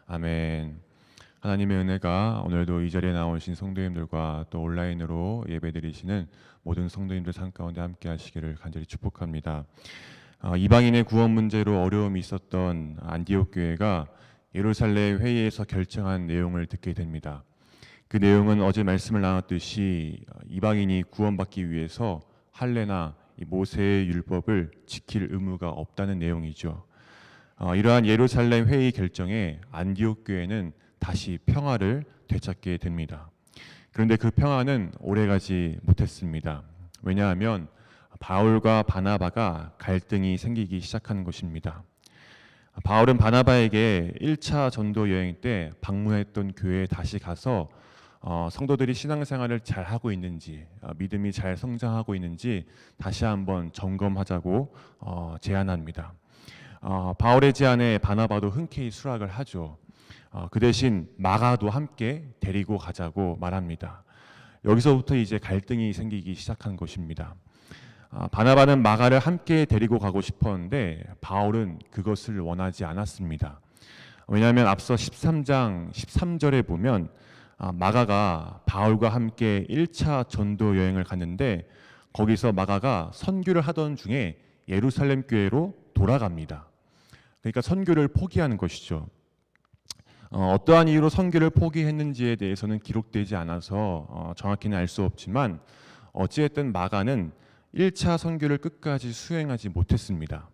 아멘. 하나님의 은혜가 오늘도 이 자리에 나오신 성도님들과 또 온라인으로 예배드리시는 모든 성도님들 삶 가운데 함께 하시기를 간절히 축복합니다. 이방인의 구원 문제로 어려움이 있었던 안디옥 교회가 예루살렘 회의에서 결정한 내용을 듣게 됩니다. 그 내용은 어제 말씀을 나눴듯이 이방인이 구원받기 위해서 할례나 모세의 율법을 지킬 의무가 없다는 내용이죠. 이러한 예루살렘 회의 결정에 안디옥 교회는 다시 평화를 되찾게 됩니다. 그런데 그 평화는 오래가지 못했습니다. 왜냐하면 바울과 바나바가 갈등이 생기기 시작한 것입니다. 바울은 바나바에게 1차 전도 여행 때 방문했던 교회에 다시 가서 성도들이 신앙생활을 잘 하고 있는지, 믿음이 잘 성장하고 있는지 다시 한번 점검하자고 제안합니다. 바울의 제안에 바나바도 흔쾌히 수락을 하죠. 그 대신 마가도 함께 데리고 가자고 말합니다. 여기서부터 이제 갈등이 생기기 시작한 것입니다. 바나바는 마가를 함께 데리고 가고 싶었는데 바울은 그것을 원하지 않았습니다. 왜냐하면 앞서 13장 13절에 보면 마가가 바울과 함께 1차 전도 여행을 갔는데 거기서 마가가 선교를 하던 중에 예루살렘 교회로 돌아갑니다. 그러니까 선교를 포기하는 것이죠. 어떠한 이유로 선교를 포기했는지에 대해서는 기록되지 않아서 정확히는 알 수 없지만 어찌됐든 마가는 1차 선교를 끝까지 수행하지 못했습니다.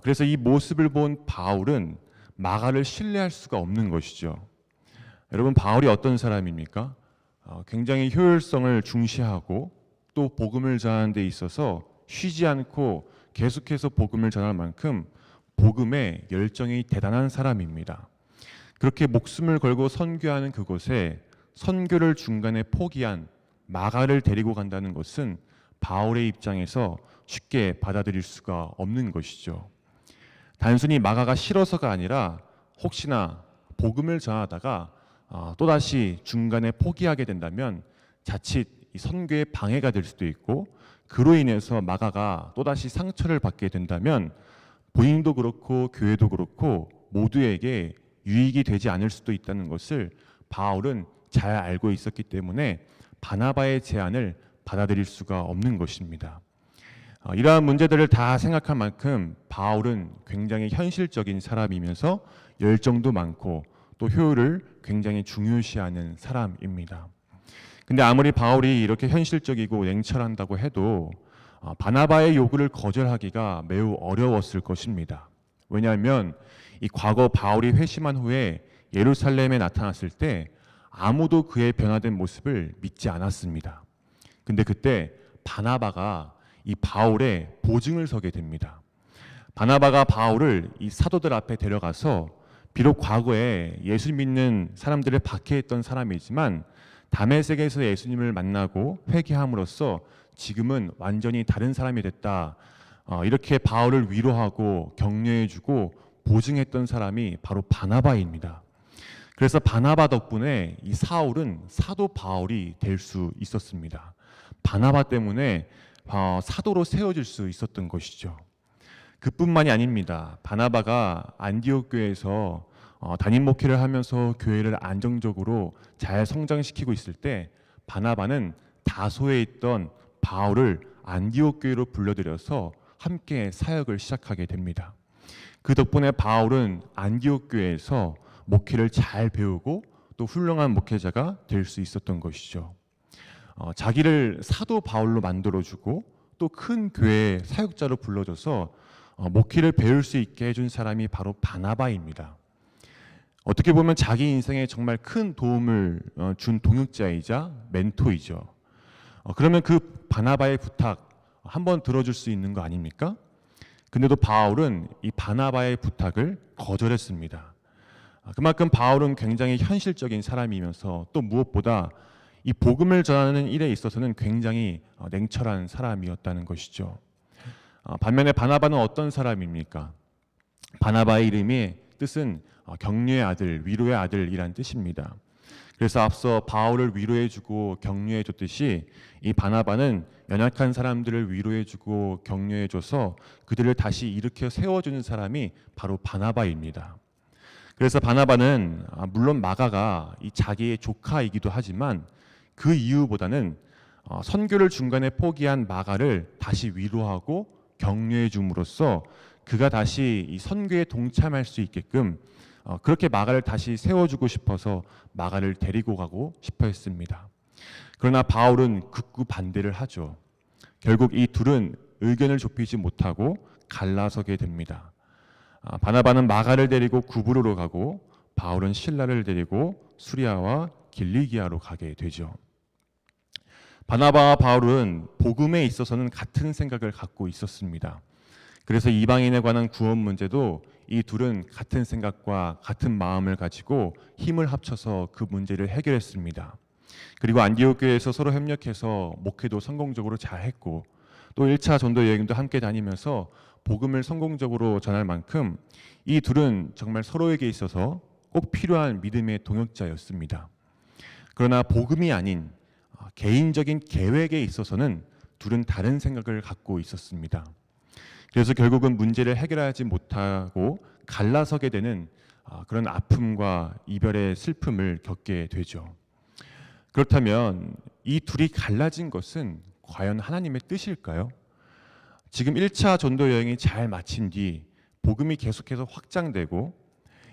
그래서 이 모습을 본 바울은 마가를 신뢰할 수가 없는 것이죠. 여러분, 바울이 어떤 사람입니까? 굉장히 효율성을 중시하고 또 복음을 전하는 데 있어서 쉬지 않고 계속해서 복음을 전할 만큼 복음에 열정이 대단한 사람입니다. 그렇게 목숨을 걸고 선교하는 그곳에 선교를 중간에 포기한 마가를 데리고 간다는 것은 바울의 입장에서 쉽게 받아들일 수가 없는 것이죠. 단순히 마가가 싫어서가 아니라 혹시나 복음을 전하다가 또다시 중간에 포기하게 된다면 자칫 이 선교에 방해가 될 수도 있고 그로 인해서 마가가 또다시 상처를 받게 된다면 본인도 그렇고 교회도 그렇고 모두에게 유익이 되지 않을 수도 있다는 것을 바울은 잘 알고 있었기 때문에 바나바의 제안을 받아들일 수가 없는 것입니다. 이러한 문제들을 다 생각한 만큼 바울은 굉장히 현실적인 사람이면서 열정도 많고 또 효율을 굉장히 중요시하는 사람입니다. 근데 아무리 바울이 이렇게 현실적이고 냉철한다고 해도 바나바의 요구를 거절하기가 매우 어려웠을 것입니다. 왜냐하면 이 과거 바울이 회심한 후에 예루살렘에 나타났을 때 아무도 그의 변화된 모습을 믿지 않았습니다. 근데 그때 바나바가 이 바울의 보증을 서게 됩니다. 바나바가 바울을 이 사도들 앞에 데려가서 비록 과거에 예수 믿는 사람들을 박해했던 사람이지만 다메섹에서 예수님을 만나고 회개함으로써 지금은 완전히 다른 사람이 됐다. 이렇게 바울을 위로하고 격려해주고 보증했던 사람이 바로 바나바입니다. 그래서 바나바 덕분에 이 사울은 사도 바울이 될 수 있었습니다. 바나바 때문에 사도로 세워질 수 있었던 것이죠. 그뿐만이 아닙니다. 바나바가 안디옥 교회에서 담임 목회를 하면서 교회를 안정적으로 잘 성장시키고 있을 때 바나바는 다소에 있던 바울을 안디옥 교회로 불러들여서 함께 사역을 시작하게 됩니다. 그 덕분에 바울은 안디옥 교회에서 목회를 잘 배우고 또 훌륭한 목회자가 될 수 있었던 것이죠. 자기를 사도 바울로 만들어주고 또 큰 교회의 사역자로 불러줘서 목회를 배울 수 있게 해준 사람이 바로 바나바입니다. 어떻게 보면 자기 인생에 정말 큰 도움을 준 동역자이자 멘토이죠. 그러면 그 바나바의 부탁 한번 들어줄 수 있는 거 아닙니까? 근데도 바울은 이 바나바의 부탁을 거절했습니다. 그만큼 바울은 굉장히 현실적인 사람이면서 또 무엇보다 이 복음을 전하는 일에 있어서는 굉장히 냉철한 사람이었다는 것이죠. 반면에 바나바는 어떤 사람입니까? 바나바의 이름의 뜻은 격려의 아들, 위로의 아들이란 뜻입니다. 그래서 앞서 바울을 위로해주고 격려해줬듯이 이 바나바는 연약한 사람들을 위로해주고 격려해줘서 그들을 다시 일으켜 세워주는 사람이 바로 바나바입니다. 그래서 바나바는 물론 마가가 이 자기의 조카이기도 하지만 그 이유보다는 선교를 중간에 포기한 마가를 다시 위로하고 격려해 줌으로써 그가 다시 이 선교에 동참할 수 있게끔 그렇게 마가를 다시 세워주고 싶어서 마가를 데리고 가고 싶어 했습니다. 그러나 바울은 극구 반대를 하죠. 결국 이 둘은 의견을 좁히지 못하고 갈라서게 됩니다. 바나바는 마가를 데리고 구브로로 가고 바울은 실라를 데리고 수리아와 길리기아로 가게 되죠. 바나바와 바울은 복음에 있어서는 같은 생각을 갖고 있었습니다. 그래서 이방인에 관한 구원 문제도 이 둘은 같은 생각과 같은 마음을 가지고 힘을 합쳐서 그 문제를 해결했습니다. 그리고 안디옥 교회에서 서로 협력해서 목회도 성공적으로 잘 했고 또 1차 전도 여행도 함께 다니면서 복음을 성공적으로 전할 만큼 이 둘은 정말 서로에게 있어서 꼭 필요한 믿음의 동역자였습니다. 그러나 복음이 아닌 개인적인 계획에 있어서는 둘은 다른 생각을 갖고 있었습니다. 그래서 결국은 문제를 해결하지 못하고 갈라서게 되는 그런 아픔과 이별의 슬픔을 겪게 되죠. 그렇다면 이 둘이 갈라진 것은 과연 하나님의 뜻일까요? 지금 1차 전도 여행이 잘 마친 뒤 복음이 계속해서 확장되고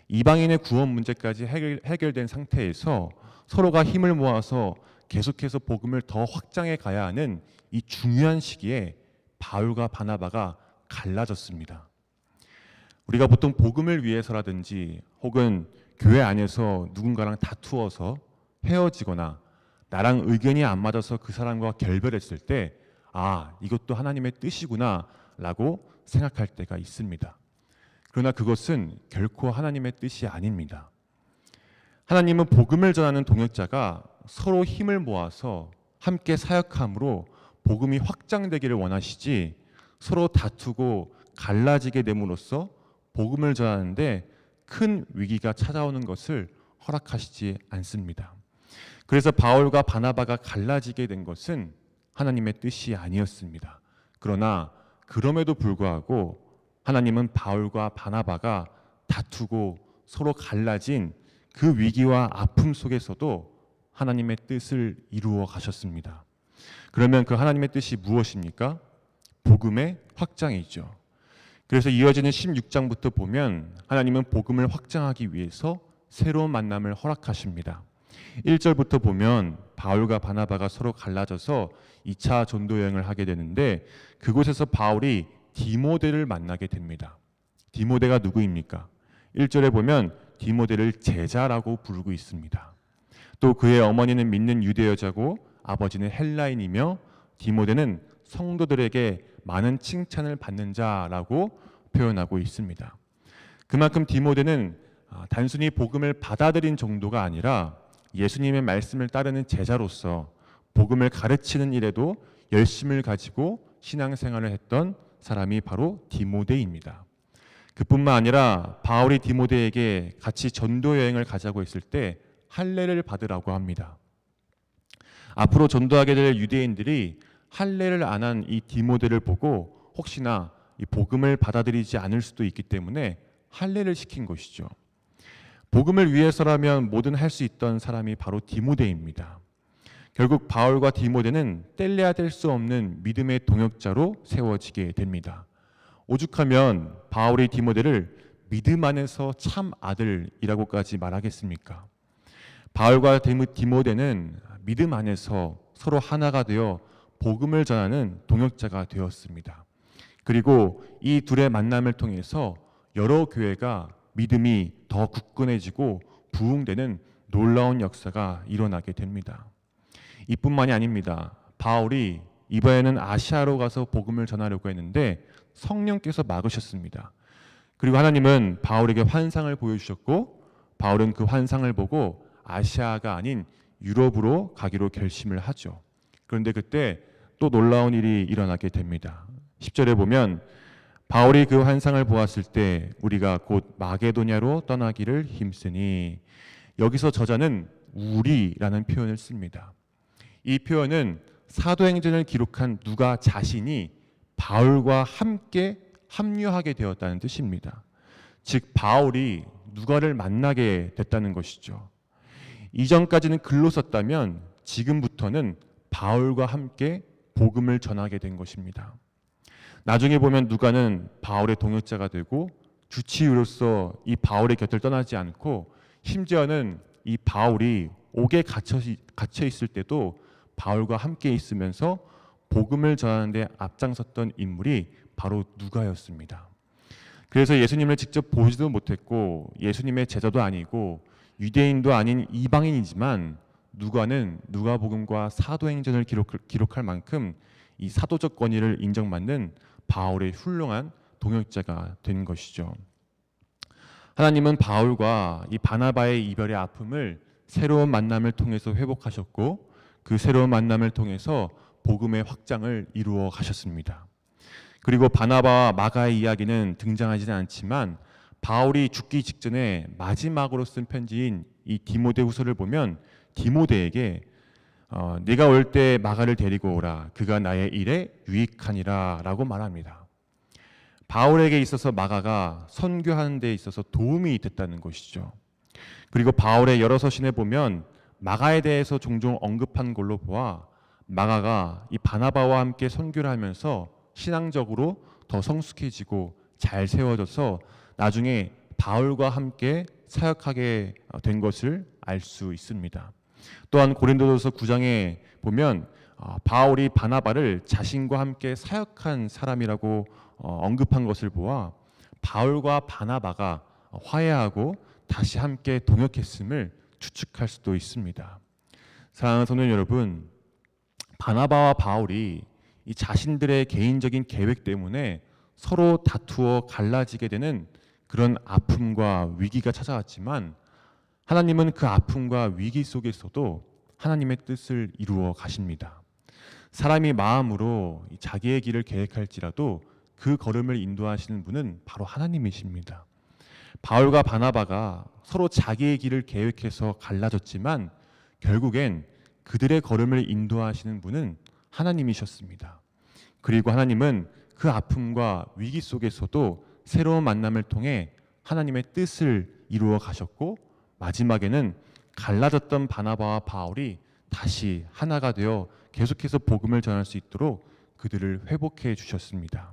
이방인의 구원 문제까지 해결된 상태에서 서로가 힘을 모아서 계속해서 복음을 더 확장해 가야 하는 이 중요한 시기에 바울과 바나바가 갈라졌습니다. 우리가 보통 복음을 위해서라든지 혹은 교회 안에서 누군가랑 다투어서 헤어지거나 나랑 의견이 안 맞아서 그 사람과 결별했을 때 이것도 하나님의 뜻이구나 라고 생각할 때가 있습니다. 그러나 그것은 결코 하나님의 뜻이 아닙니다. 하나님은 복음을 전하는 동역자가 서로 힘을 모아서 함께 사역함으로 복음이 확장되기를 원하시지 서로 다투고 갈라지게 됨으로써 복음을 전하는데 큰 위기가 찾아오는 것을 허락하시지 않습니다. 그래서 바울과 바나바가 갈라지게 된 것은 하나님의 뜻이 아니었습니다. 그러나 그럼에도 불구하고 하나님은 바울과 바나바가 다투고 서로 갈라진 그 위기와 아픔 속에서도 하나님의 뜻을 이루어 가셨습니다. 그러면 그 하나님의 뜻이 무엇입니까? 복음의 확장이죠. 그래서 이어지는 16장부터 보면 하나님은 복음을 확장하기 위해서 새로운 만남을 허락하십니다. 1절부터 보면 바울과 바나바가 서로 갈라져서 2차 전도 여행을 하게 되는데 그곳에서 바울이 디모데를 만나게 됩니다. 디모데가 누구입니까? 1절에 보면 디모데를 제자라고 부르고 있습니다. 또 그의 어머니는 믿는 유대 여자고 아버지는 헬라인이며 디모데는 성도들에게 많은 칭찬을 받는 자라고 표현하고 있습니다. 그만큼 디모데는 단순히 복음을 받아들인 정도가 아니라 예수님의 말씀을 따르는 제자로서 복음을 가르치는 일에도 열심을 가지고 신앙생활을 했던 사람이 바로 디모데입니다. 그뿐만 아니라 바울이 디모데에게 같이 전도 여행을 가자고 했을 때 할례를 받으라고 합니다. 앞으로 전도하게 될 유대인들이 할례를 안 한 이 디모데를 보고 혹시나 이 복음을 받아들이지 않을 수도 있기 때문에 할례를 시킨 것이죠. 복음을 위해서라면 뭐든 할 수 있던 사람이 바로 디모데입니다. 결국 바울과 디모데는 뗄래야 뗄 수 없는 믿음의 동역자로 세워지게 됩니다. 오죽하면 바울이 디모데를 믿음 안에서 참 아들이라고까지 말하겠습니까? 바울과 디모데는 믿음 안에서 서로 하나가 되어 복음을 전하는 동역자가 되었습니다. 그리고 이 둘의 만남을 통해서 여러 교회가 믿음이 더 굳건해지고 부흥되는 놀라운 역사가 일어나게 됩니다. 이뿐만이 아닙니다. 바울이 이번에는 아시아로 가서 복음을 전하려고 했는데 성령께서 막으셨습니다. 그리고 하나님은 바울에게 환상을 보여주셨고 바울은 그 환상을 보고 아시아가 아닌 유럽으로 가기로 결심을 하죠. 그런데 그때 또 놀라운 일이 일어나게 됩니다. 10절에 보면 바울이 그 환상을 보았을 때 우리가 곧 마게도냐로 떠나기를 힘쓰니, 여기서 저자는 우리라는 표현을 씁니다. 이 표현은 사도행전을 기록한 누가 자신이 바울과 함께 합류하게 되었다는 뜻입니다. 즉 바울이 누가를 만나게 됐다는 것이죠. 이전까지는 글로 썼다면 지금부터는 바울과 함께 복음을 전하게 된 것입니다. 나중에 보면 누가는 바울의 동역자가 되고 주치의로서 이 바울의 곁을 떠나지 않고 심지어는 이 바울이 옥에 갇혀 있을 때도 바울과 함께 있으면서 복음을 전하는 데 앞장섰던 인물이 바로 누가였습니다. 그래서 예수님을 직접 보지도 못했고 예수님의 제자도 아니고 유대인도 아닌 이방인이지만 누가는 누가복음과 사도행전을 기록할 만큼 이 사도적 권위를 인정받는 바울의 훌륭한 동역자가 된 것이죠. 하나님은 바울과 이 바나바의 이별의 아픔을 새로운 만남을 통해서 회복하셨고 그 새로운 만남을 통해서 복음의 확장을 이루어 가셨습니다. 그리고 바나바와 마가의 이야기는 등장하지는 않지만 바울이 죽기 직전에 마지막으로 쓴 편지인 이 디모데후서를 보면 디모데에게 네가 올 때 마가를 데리고 오라. 그가 나의 일에 유익하니라 라고 말합니다. 바울에게 있어서 마가가 선교하는 데 있어서 도움이 됐다는 것이죠. 그리고 바울의 여러 서신에 보면 마가에 대해서 종종 언급한 걸로 보아 마가가 이 바나바와 함께 선교를 하면서 신앙적으로 더 성숙해지고 잘 세워져서 나중에 바울과 함께 사역하게 된 것을 알 수 있습니다. 또한 고린도전서 9장에 보면 바울이 바나바를 자신과 함께 사역한 사람이라고 언급한 것을 보아 바울과 바나바가 화해하고 다시 함께 동역했음을 추측할 수도 있습니다. 사랑하는 성도 여러분, 바나바와 바울이 이 자신들의 개인적인 계획 때문에 서로 다투어 갈라지게 되는 그런 아픔과 위기가 찾아왔지만 하나님은 그 아픔과 위기 속에서도 하나님의 뜻을 이루어 가십니다. 사람이 마음으로 자기의 길을 계획할지라도 그 걸음을 인도하시는 분은 바로 하나님이십니다. 바울과 바나바가 서로 자기의 길을 계획해서 갈라졌지만 결국엔 그들의 걸음을 인도하시는 분은 하나님이셨습니다. 그리고 하나님은 그 아픔과 위기 속에서도 새로운 만남을 통해 하나님의 뜻을 이루어 가셨고 마지막에는 갈라졌던 바나바와 바울이 다시 하나가 되어 계속해서 복음을 전할 수 있도록 그들을 회복해 주셨습니다.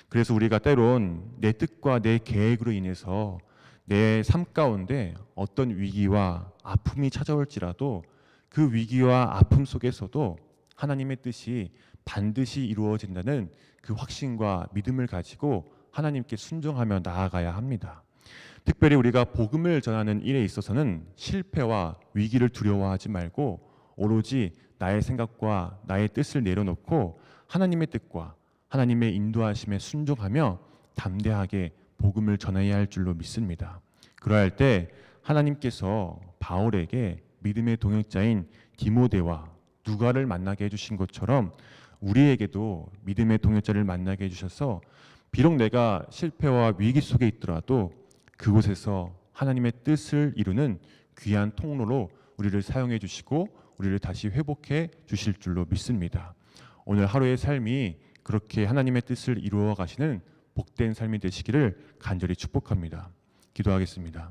그래서 우리가 때론 내 뜻과 내 계획으로 인해서 내 삶 가운데 어떤 위기와 아픔이 찾아올지라도 그 위기와 아픔 속에서도 하나님의 뜻이 반드시 이루어진다는 그 확신과 믿음을 가지고 하나님께 순종하며 나아가야 합니다. 특별히 우리가 복음을 전하는 일에 있어서는 실패와 위기를 두려워하지 말고 오로지 나의 생각과 나의 뜻을 내려놓고 하나님의 뜻과 하나님의 인도하심에 순종하며 담대하게 복음을 전해야 할 줄로 믿습니다. 그러할 때 하나님께서 바울에게 믿음의 동역자인 디모데와 누가를 만나게 해주신 것처럼 우리에게도 믿음의 동역자를 만나게 해주셔서 비록 내가 실패와 위기 속에 있더라도 그곳에서 하나님의 뜻을 이루는 귀한 통로로 우리를 사용해 주시고 우리를 다시 회복해 주실 줄로 믿습니다. 오늘 하루의 삶이 그렇게 하나님의 뜻을 이루어 가시는 복된 삶이 되시기를 간절히 축복합니다. 기도하겠습니다.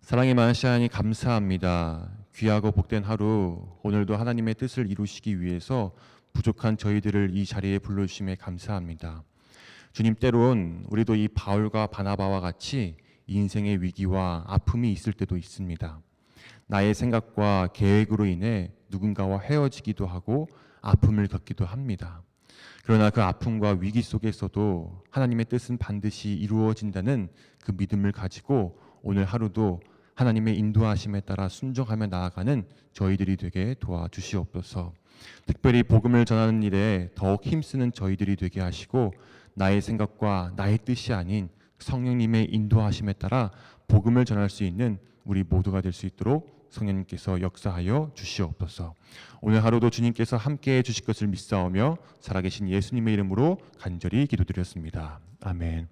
사랑의 많으신 하나님 감사합니다. 귀하고 복된 하루 오늘도 하나님의 뜻을 이루시기 위해서 부족한 저희들을 이 자리에 불러주심에 감사합니다. 주님, 때론 우리도 이 바울과 바나바와 같이 인생의 위기와 아픔이 있을 때도 있습니다. 나의 생각과 계획으로 인해 누군가와 헤어지기도 하고 아픔을 겪기도 합니다. 그러나 그 아픔과 위기 속에서도 하나님의 뜻은 반드시 이루어진다는 그 믿음을 가지고 오늘 하루도 하나님의 인도하심에 따라 순종하며 나아가는 저희들이 되게 도와주시옵소서. 특별히 복음을 전하는 일에 더욱 힘쓰는 저희들이 되게 하시고 나의 생각과 나의 뜻이 아닌 성령님의 인도하심에 따라 복음을 전할 수 있는 우리 모두가 될 수 있도록 성령님께서 역사하여 주시옵소서. 오늘 하루도 주님께서 함께해 주실 것을 믿사오며 살아계신 예수님의 이름으로 간절히 기도드렸습니다. 아멘.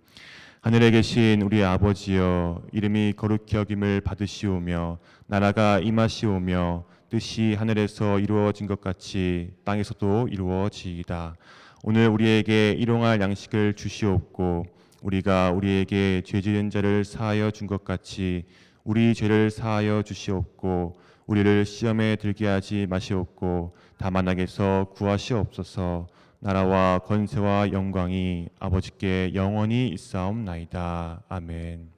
하늘에 계신 우리 아버지여, 이름이 거룩히 여김을 받으시오며 나라가 임하시오며 뜻이 하늘에서 이루어진 것 같이 땅에서도 이루어지이다. 오늘 우리에게 일용할 양식을 주시옵고 우리가 우리에게 죄 지은 자를 사하여 준 것 같이 우리 죄를 사하여 주시옵고 우리를 시험에 들게 하지 마시옵고 다만 악에서 구하시옵소서. 나라와 권세와 영광이 아버지께 영원히 있사옵나이다. 아멘.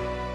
주세요.